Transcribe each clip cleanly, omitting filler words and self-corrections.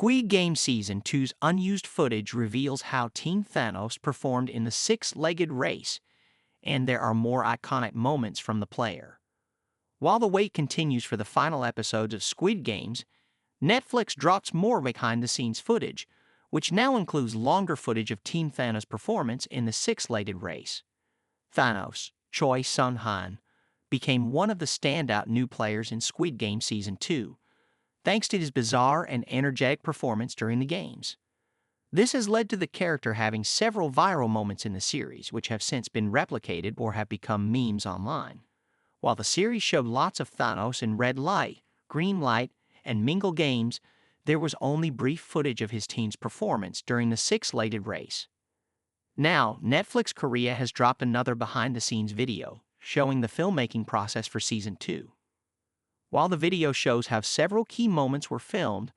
Squid Game Season 2's unused footage reveals how Team Thanos performed in the six-legged race, and there are more iconic moments from the player. While the wait continues for the final episodes of Squid Games, Netflix drops more behind-the-scenes footage, which now includes longer footage of Team Thanos' performance in the six-legged race. Thanos, Choi Seung-hyun, became one of the standout new players in Squid Game Season 2, thanks to his bizarre and energetic performance during the games. This has led to the character having several viral moments in the series, which have since been replicated or have become memes online. While the series showed lots of Thanos in red light, green light, and mingle games, there was only brief footage of his team's performance during the six-legged race. Now, Netflix Korea has dropped another behind-the-scenes video, showing the filmmaking process for Season 2. While the video shows how several key moments were filmed,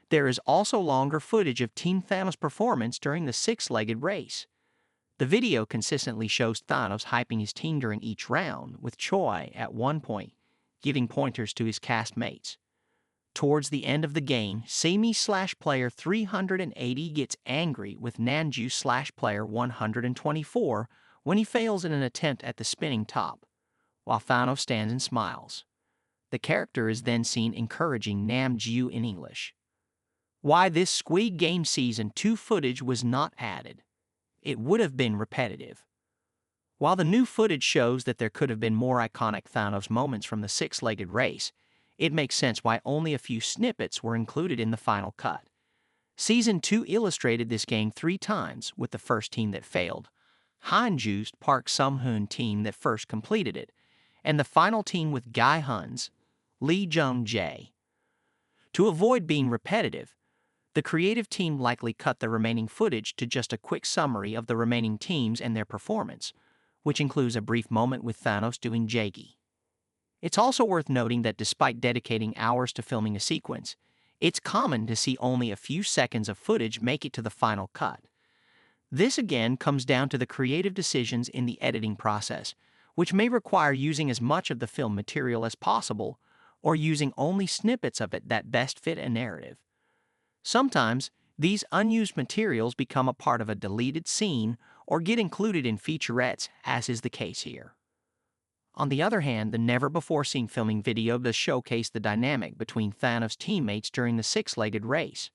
there is also longer footage of Team Thanos' performance during the six-legged race. The video consistently shows Thanos hyping his team during each round, with Choi, at one point, giving pointers to his castmates. Towards the end of the game, Semi/Player 380 gets angry with Nanju/Player 124 when he fails in an attempt at the spinning top, while Thanos stands and smiles. The character is then seen encouraging Namju in English. Why this Squid Game Season 2 footage was not added? It would have been repetitive. While the new footage shows that there could have been more iconic Thanos moments from the six-legged race, it makes sense why only a few snippets were included in the final cut. Season 2 illustrated this game 3 times, with the first team that failed, Unused Park Sung-hoon team that first completed it, and the final team with Guy Hun's Lee Jung-jae. To avoid being repetitive, the creative team likely cut the remaining footage to just a quick summary of the remaining teams and their performance, which includes a brief moment with Thanos doing Jaggi. It's also worth noting that despite dedicating hours to filming a sequence, it's common to see only a few seconds of footage make it to the final cut. This again comes down to the creative decisions in the editing process, which may require using as much of the film material as possible or using only snippets of it that best fit a narrative. Sometimes, these unused materials become a part of a deleted scene or get included in featurettes, as is the case here. On the other hand, the never-before-seen filming video does showcase the dynamic between Thanos' teammates during the six-legged race.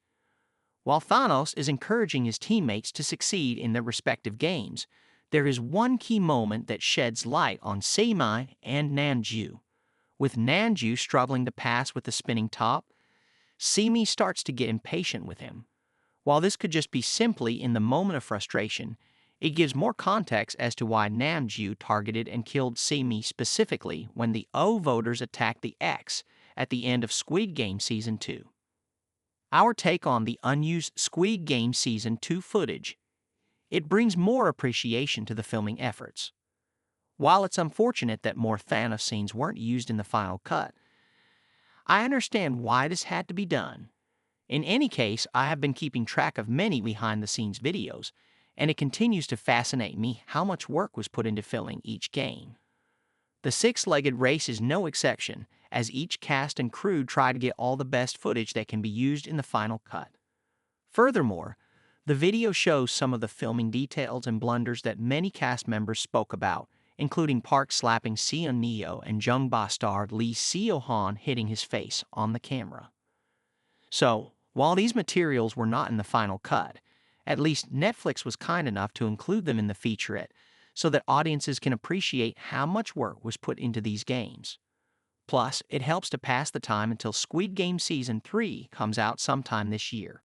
While Thanos is encouraging his teammates to succeed in their respective games, there is one key moment that sheds light on Semi and Nanju. With Nanju struggling to pass with the spinning top, Semi starts to get impatient with him. While this could just be simply in the moment of frustration, it gives more context as to why Nanju targeted and killed Semi specifically when the O voters attacked the X at the end of Squid Game Season 2. Our take on the unused Squid Game Season 2 footage. It brings more appreciation to the filming efforts. While it's unfortunate that more Thanos scenes weren't used in the final cut, I understand why this had to be done. In any case, I have been keeping track of many behind-the-scenes videos, and it continues to fascinate me how much work was put into filming each game. The six-legged race is no exception, as each cast and crew try to get all the best footage that can be used in the final cut. Furthermore, the video shows some of the filming details and blunders that many cast members spoke about, including Park slapping Seon Neo and Jung Ba star Lee Seo-han hitting his face on the camera. So, while these materials were not in the final cut, at least Netflix was kind enough to include them in the featurette so that audiences can appreciate how much work was put into these games. Plus, it helps to pass the time until Squid Game Season 3 comes out sometime this year.